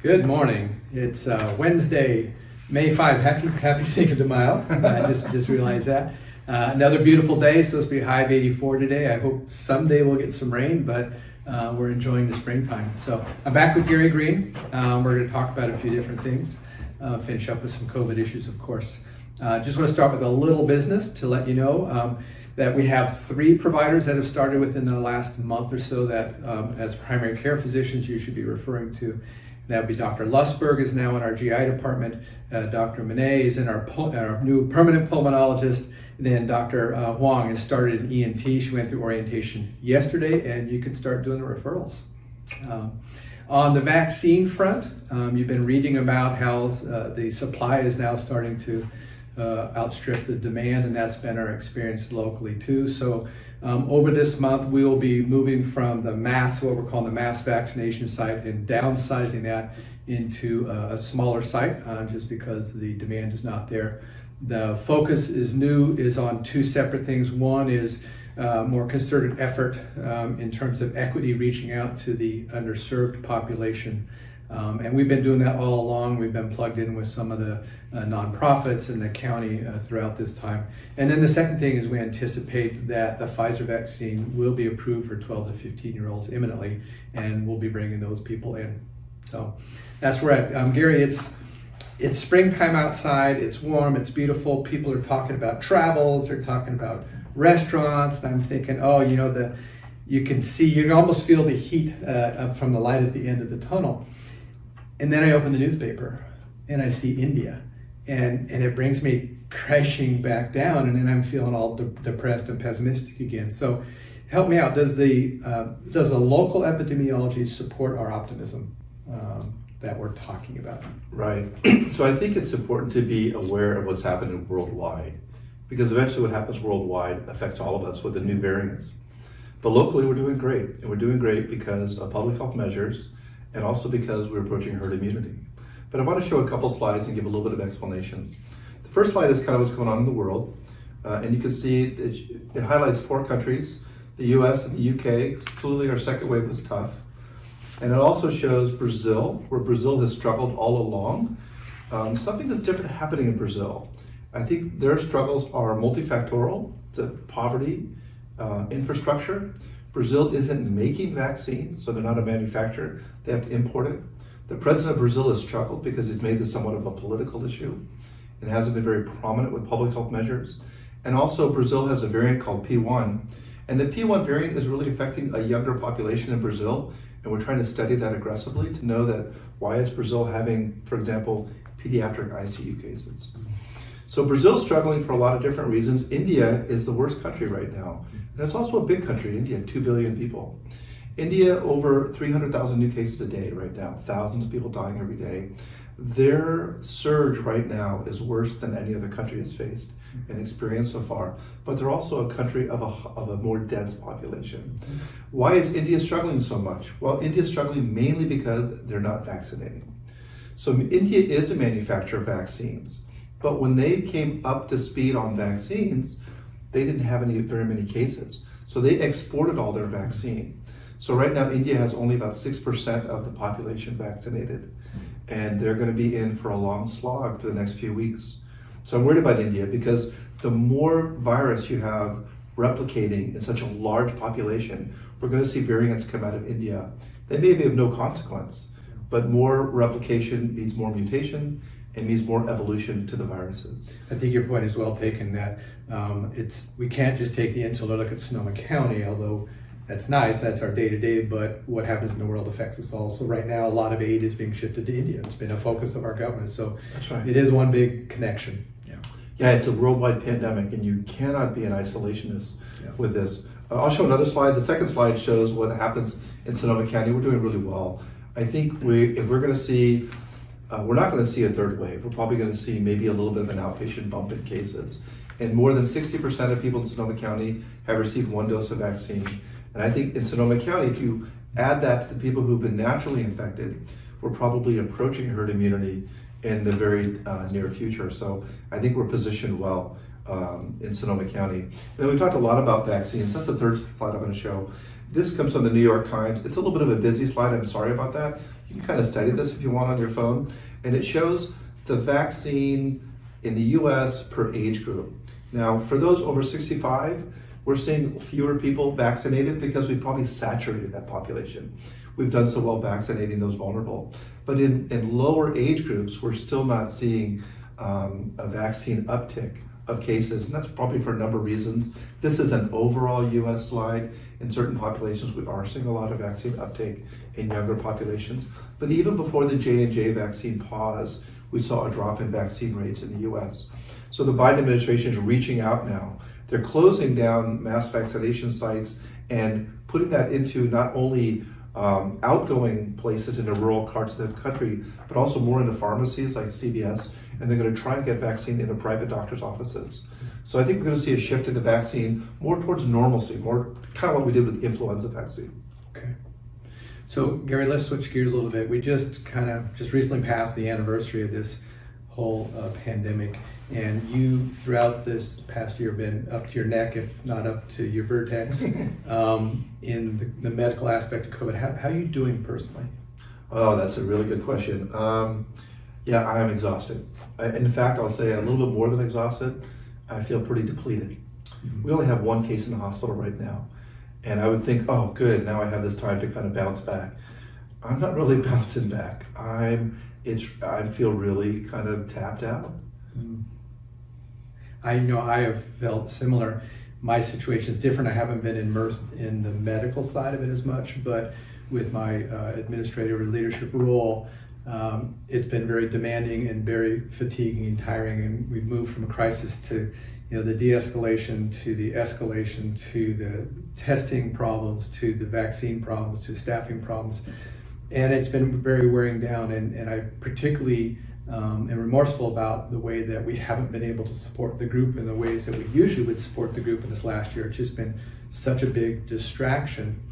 Good morning. It's Wednesday, May 5. Happy Cinco de Mayo. I just realized that. Another beautiful day. Supposed to be a high of 84 today. I hope someday we'll get some rain, but we're enjoying the springtime. So I'm back with Gary Green. We're going to talk about a few different things. Finish up with some COVID issues, of course. Just want to start with a little business to let you know that we have 3 providers that have started within the last month or so that as primary care physicians you should be referring to. That would be Dr. Lusberg is now in our GI department, Dr. Monet is in our new permanent pulmonologist, and then Dr. Huang has started in ENT. She went through orientation yesterday, and you can start doing the referrals. On the vaccine front, you've been reading about how the supply is now starting to outstrip the demand, and that's been our experience locally too. So over this month, we will be moving from the what we're calling the mass vaccination site, and downsizing that into a smaller site just because the demand is not there. The focus is on 2 separate things. One is more concerted effort in terms of equity, reaching out to the underserved population. And we've been doing that all along. We've been plugged in with some of the nonprofits in the county throughout this time. And then the second thing is we anticipate that the Pfizer vaccine will be approved for 12 to 15-year-olds imminently, and we'll be bringing those people in. So that's where Gary, it's springtime outside, it's warm, it's beautiful. People are talking about travels, they're talking about restaurants, and I'm thinking, you can almost feel the heat from the light at the end of the tunnel. And then I open the newspaper and I see India, and it brings me crashing back down, and then I'm feeling all depressed and pessimistic again. So help me out. Does the local epidemiology support our optimism that we're talking about? Right. So I think it's important to be aware of what's happening worldwide, because eventually what happens worldwide affects all of us with the new variants. But locally we're doing great, and we're doing great because of public health measures, and also because we're approaching herd immunity. But I want to show a couple slides and give a little bit of explanations. The first slide is kind of what's going on in the world, and you can see it highlights 4 countries, the US and the UK. Clearly our second wave was tough. And it also shows Brazil, where Brazil has struggled all along. Something that's different happening in Brazil. I think their struggles are multifactorial, to poverty, infrastructure. Brazil isn't making vaccines, so they're not a manufacturer. They have to import it. The president of Brazil has struggled because he's made this somewhat of a political issue and hasn't been very prominent with public health measures. And also Brazil has a variant called P1. And the P1 variant is really affecting a younger population in Brazil. And we're trying to study that aggressively to know that why is Brazil having, for example, pediatric ICU cases. So Brazil's struggling for a lot of different reasons. India is the worst country right now. And it's also a big country, India, 2 billion people. India, over 300,000 new cases a day right now, thousands of people dying every day. Their surge right now is worse than any other country has faced and experienced so far. But they're also a country of a more dense population. Why is India struggling so much? Well, India is struggling mainly because they're not vaccinating. So India is a manufacturer of vaccines. But when they came up to speed on vaccines, they didn't have very many cases. So they exported all their vaccine. So right now, India has only about 6% of the population vaccinated. And they're going to be in for a long slog for the next few weeks. So I'm worried about India because the more virus you have replicating in such a large population, we're going to see variants come out of India. They may be of no consequence, but more replication means more mutation, and means more evolution to the viruses. I think your point is well taken that we can't just take the insular look at Sonoma County, although that's nice, that's our day-to-day, but what happens in the world affects us all. So right now, a lot of aid is being shifted to India. It's been a focus of our government. So that's right. It is one big connection. Yeah, it's a worldwide pandemic, and you cannot be an isolationist with this. I'll show another slide. The second slide shows what happens in Sonoma County. We're doing really well. I think if we're going to see we're not going to see a third wave. We're probably going to see maybe a little bit of an outpatient bump in cases. And more than 60% of people in Sonoma County have received 1 dose of vaccine. And I think in Sonoma County, if you add that to the people who've been naturally infected, we're probably approaching herd immunity in the very near future. So I think we're positioned well in Sonoma County. And then we talked a lot about vaccines. That's the third slide I'm going to show. This comes from the New York Times. It's a little bit of a busy slide. I'm sorry about that. You You can kind of study this if you want on your phone, and it shows the vaccine in the US per age group. Now, for those over 65, we're seeing fewer people vaccinated because we probably saturated that population. We've done so well vaccinating those vulnerable. But in lower age groups, we're still not seeing a vaccine uptick of cases, and that's probably for a number of reasons. This is an overall US slide. In certain populations, we are seeing a lot of vaccine uptake in younger populations. But even before the J&J vaccine pause, we saw a drop in vaccine rates in the US. So the Biden administration is reaching out now. They're closing down mass vaccination sites and putting that into not only outgoing places in the rural parts of the country, but also more into pharmacies like CVS, and they're going to try and get vaccine into private doctors' offices. So I think we're going to see a shift in the vaccine more towards normalcy, more kind of what we did with the influenza vaccine. Okay. So Gary, let's switch gears a little bit. We just recently passed the anniversary of this whole pandemic, and you throughout this past year been up to your neck, if not up to your vertex, in the medical aspect of COVID. How are you doing personally? Oh, that's a really good question. Yeah, I am exhausted. In fact, I'll say a little bit more than exhausted. I feel pretty depleted. Mm-hmm. We only have one case in the hospital right now. And I would think, oh, good, now I have this time to kind of bounce back. I'm not really bouncing back. I feel really kind of tapped out. Mm. I have felt similar. My situation is different. I haven't been immersed in the medical side of it as much, but with my administrative or leadership role, it's been very demanding and very fatiguing and tiring. And we've moved from a crisis to, the de-escalation to the escalation to the testing problems to the vaccine problems to staffing problems, and it's been very wearing down. And I particularly am remorseful about the way that we haven't been able to support the group in the ways that we usually would support the group in this last year. It's just been such a big distraction.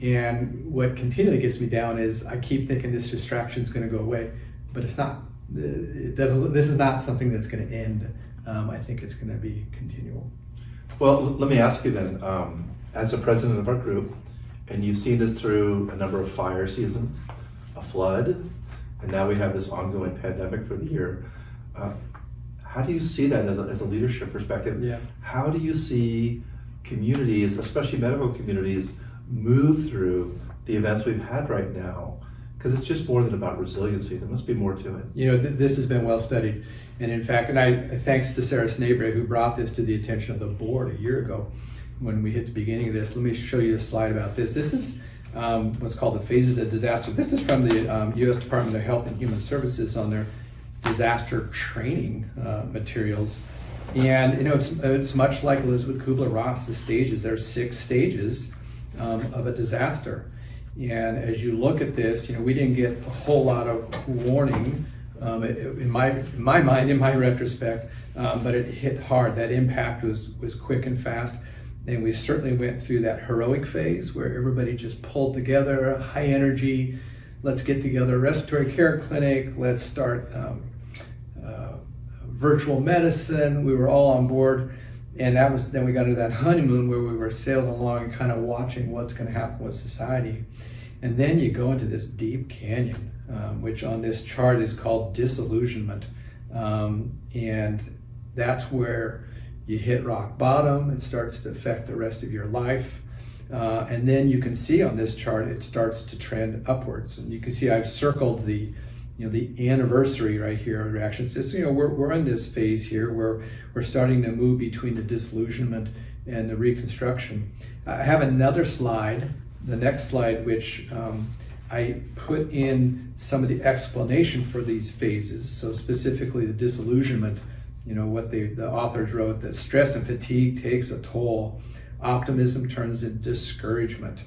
And what continually gets me down is I keep thinking this distraction is going to go away, but it's not. It doesn't. This is not something that's going to end. I think it's going to be continual. Well, let me ask you then, as the president of our group, and you've seen this through a number of fire seasons, a flood, and now we have this ongoing pandemic for the year. How do you see that as a leadership perspective? Yeah. How do you see communities, especially medical communities, move through the events we've had right now? Because it's just more than about resiliency. There must be more to it. This has been well studied. And in fact, thanks to Sarah Snabre, who brought this to the attention of the board a year ago when we hit the beginning of this. Let me show you a slide about this. This is what's called the phases of disaster. This is from the U.S. Department of Health and Human Services on their disaster training materials. And it's much like Elizabeth Kubler-Ross's stages. There are 6 stages of a disaster. And as you look at this, we didn't get a whole lot of warning in my mind, in my retrospect, but it hit hard. That impact was quick and fast. And we certainly went through that heroic phase where everybody just pulled together, high energy, let's get together, respiratory care clinic, let's start virtual medicine. We were all on board. And then we got into that honeymoon where we were sailing along and kind of watching what's going to happen with society. And then you go into this deep canyon, which on this chart is called disillusionment. And that's where you hit rock bottom. It starts to affect the rest of your life. And then you can see on this chart, it starts to trend upwards. And you can see I've circled the anniversary right here of reactions. It's, we're in this phase here where we're starting to move between the disillusionment and the reconstruction. I have another slide, the next slide, which I put in some of the explanation for these phases. So specifically the disillusionment, what the authors wrote, that stress and fatigue takes a toll. Optimism turns into discouragement.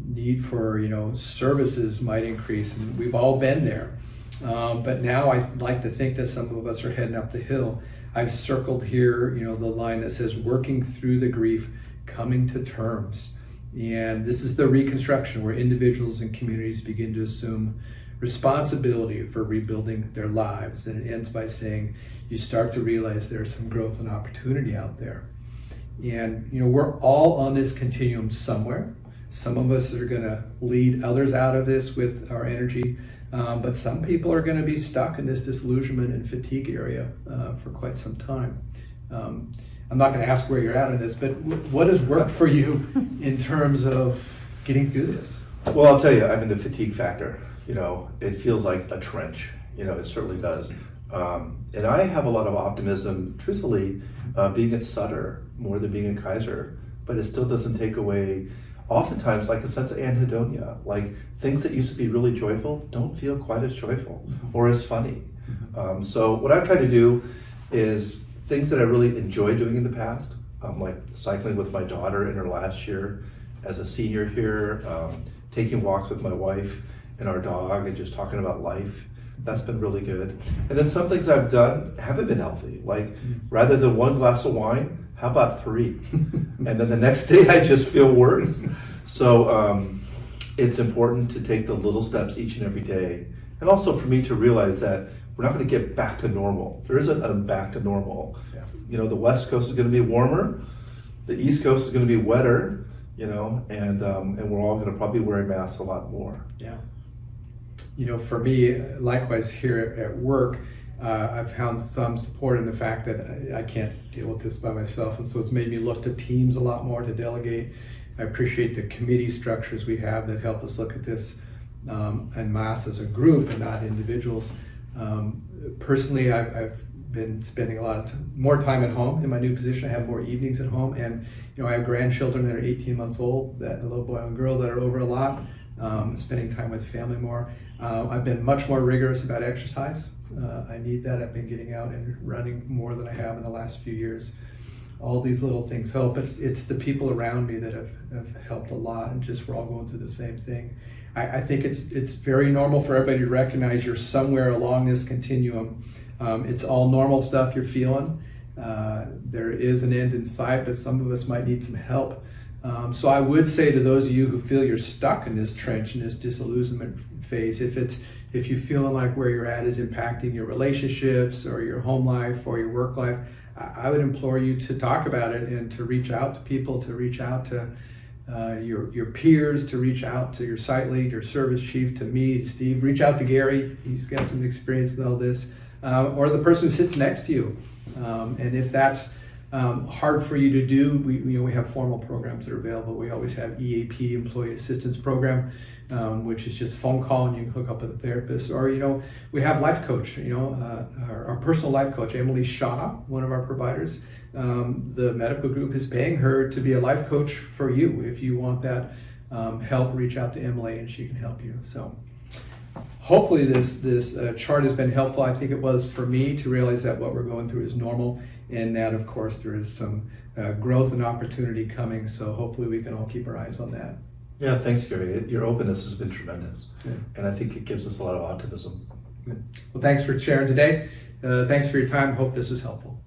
Need for services might increase, and we've all been there. But now I'd like to think that some of us are heading up the hill. I've circled here, the line that says working through the grief, coming to terms. And this is the reconstruction where individuals and communities begin to assume responsibility for rebuilding their lives. And it ends by saying you start to realize there's some growth and opportunity out there. And we're all on this continuum somewhere. Some of us are going to lead others out of this with our energy, but some people are going to be stuck in this disillusionment and fatigue area for quite some time. I'm not going to ask where you're at on this, but what has worked for you in terms of getting through this? Well, I'll tell you, I mean, the fatigue factor, it feels like a trench. It certainly does. And I have a lot of optimism, truthfully, being at Sutter more than being at Kaiser, but it still doesn't take away, oftentimes, like a sense of anhedonia. Like things that used to be really joyful don't feel quite as joyful or as funny. So what I've tried to do is things that I really enjoyed doing in the past, like cycling with my daughter in her last year as a senior here, taking walks with my wife and our dog and just talking about life. That's been really good. And then some things I've done haven't been healthy. Like rather than one glass of wine, how about 3? And then the next day I just feel worse. So it's important to take the little steps each and every day. And also for me to realize that we're not going to get back to normal. There isn't a back to normal. Yeah. The West Coast is going to be warmer. The East Coast is going to be wetter, and we're all going to probably wear masks a lot more. Yeah. For me, likewise here at work, I've found some support in the fact that I can't deal with this by myself, and so it's made me look to teams a lot more to delegate. I appreciate the committee structures we have that help us look at this en masse as a group and not individuals. Personally, I've been spending a lot more time at home in my new position. I have more evenings at home, and I have grandchildren that are 18 months old, that a little boy and girl that are over a lot. Spending time with family more. I've been much more rigorous about exercise. I need that. I've been getting out and running more than I have in the last few years. All these little things help, but it's the people around me that have helped a lot, and just we're all going through the same thing. I think it's very normal for everybody to recognize you're somewhere along this continuum. It's all normal stuff you're feeling. There is an end in sight, but some of us might need some help. So I would say to those of you who feel you're stuck in this trench, in this disillusionment phase, if you're feeling like where you're at is impacting your relationships or your home life or your work life, I would implore you to talk about it and to reach out to people, to reach out to your peers, to reach out to your site lead, your service chief, to me, to Steve. Reach out to Gary. He's got some experience in all this, or the person who sits next to you. And if that's hard for you to do, we have formal programs that are available. We always have EAP, Employee Assistance Program, which is just a phone call and you can hook up with a therapist. Or we have life coach. Our personal life coach, Emily Shaw, one of our providers. The medical group is paying her to be a life coach for you. If you want that help, reach out to Emily and she can help you. So hopefully this chart has been helpful. I think it was for me to realize that what we're going through is normal, and that of course there is some growth and opportunity coming, so hopefully we can all keep our eyes on that. Yeah, thanks, Gary. Your openness has been tremendous. Yeah. And I think it gives us a lot of optimism. Well, thanks for sharing today. Thanks for your time. Hope this was helpful.